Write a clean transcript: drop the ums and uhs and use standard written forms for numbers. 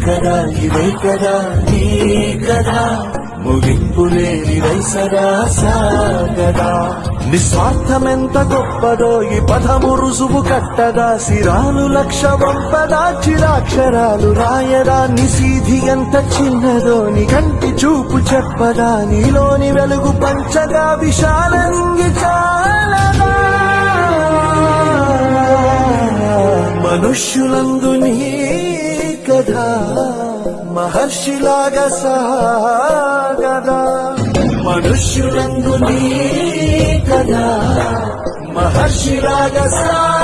కదా ఇదే కదా నీ కదా ముగింపు లేనిదై సదా సాగదా నిస్వార్థమెంత గొప్పదో ఈ పదము రుజువు కట్టదా సిరాలు లక్ష వంపదా చిరాక్షరాలు రాయదా నిశీధి ఎంత చిన్నదో నీ కంటి చూపు చెప్పదా నీలోని వెలుగు పంచగా విశాల నింగి చాలదా మనుష్యులందు నీ కథ మహర్షిలాగా సాగదా మనుష్యులందు నీ కథ మహర్షిలాగా సాగదా